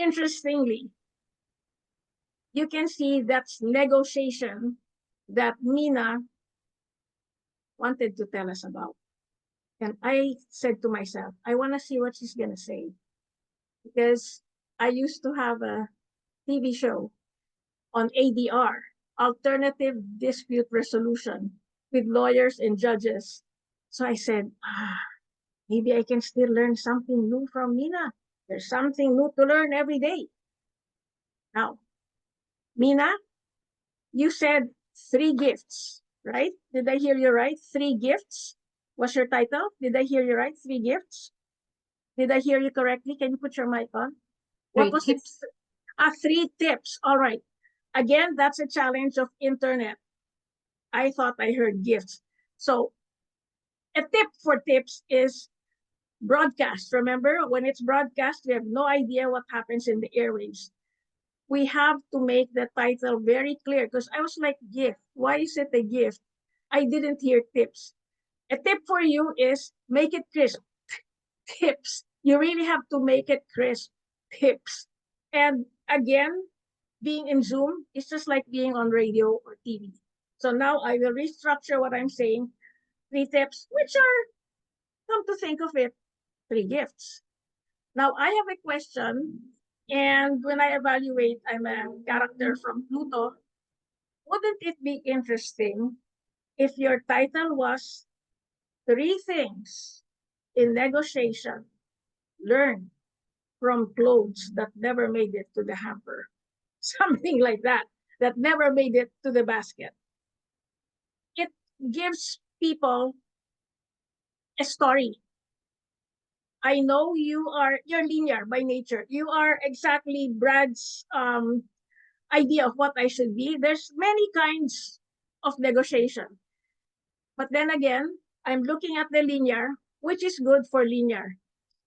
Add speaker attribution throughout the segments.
Speaker 1: Interestingly, you can see that's negotiation that Mina wanted to tell us about. And I said to myself, I want to see what she's going to say. Because I used to have a TV show on ADR, Alternative Dispute Resolution, with lawyers and judges. So I said, maybe I can still learn something new from Mina. There's something new to learn every day. Now, Mina, you said 3 gifts, right? Did I hear you right? 3 gifts was your title? Did I hear you right? 3 gifts? Did I hear you correctly? Can you put your mic on? What was
Speaker 2: tips.
Speaker 1: it? 3 tips. All right. Again, that's a challenge of internet. I thought I heard gifts. So a tip for tips is broadcast. Remember, when it's broadcast, we have no idea what happens in the airwaves. We have to make the title very clear because I was like, gift. Why is it a gift? I didn't hear tips. A tip for you is make it crisp. Tips. You really have to make it crisp. Tips. And again, being in Zoom is just like being on radio or TV. So now I will restructure what I'm saying. 3 tips, which are, come to think of it, 3 gifts. Now I have a question, and when I evaluate, I'm a character from Pluto. Wouldn't it be interesting if your title was 3 things in negotiation learned from clothes that never made it to the hamper? Something like that, that never made it to the basket. It gives people a story. I know you're linear by nature. You are exactly Brad's idea of what I should be. There's many kinds of negotiation. But then again, I'm looking at the linear, which is good for linear.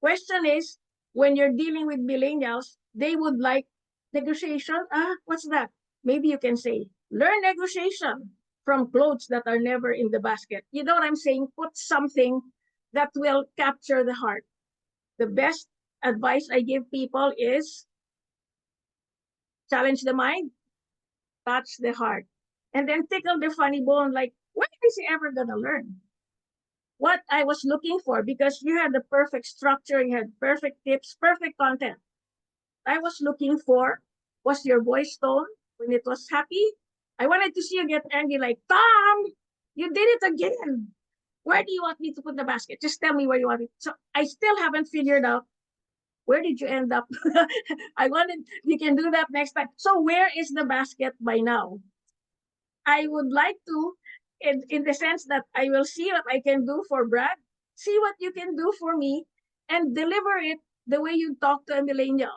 Speaker 1: Question is, when you're dealing with millennials, they would like negotiation. What's that? Maybe you can say, learn negotiation from clothes that are never in the basket. You know what I'm saying? Put something that will capture the heart. The best advice I give people is challenge the mind, touch the heart, and then tickle the funny bone like, when is he ever going to learn? What I was looking for, because you had the perfect structure, you had perfect tips, perfect content. I was looking for was your voice tone when it was happy. I wanted to see you get angry like, Tom, you did it again. Where do you want me to put the basket? Just tell me where you want it. So I still haven't figured out where did you end up. I wanted, you can do that next time. So where is the basket by now? I would like to, in the sense that I will see what I can do for Brad, see what you can do for me, and deliver it the way you talk to a millennial.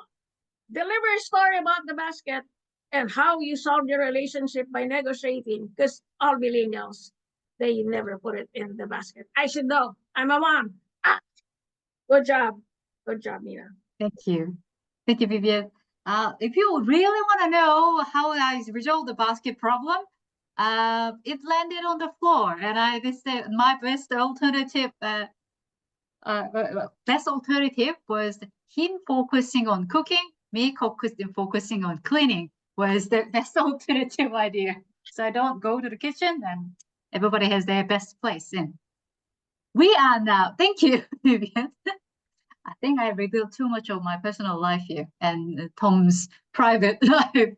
Speaker 1: Deliver a story about the basket and how you solved your relationship by negotiating, because all millennials, they never put it in the basket. I should know. I'm a mom. Good job. Good job, Mina.
Speaker 2: Thank you. Thank you, Vivian. If you really want to know how I resolved the basket problem, it landed on the floor, and this my best alternative. Best alternative was him focusing on cooking, me focusing on cleaning was the best alternative idea. So I don't go to the kitchen, and everybody has their best place in. We are now. Thank you, Vivian. I think I revealed too much of my personal life here and Tom's private life.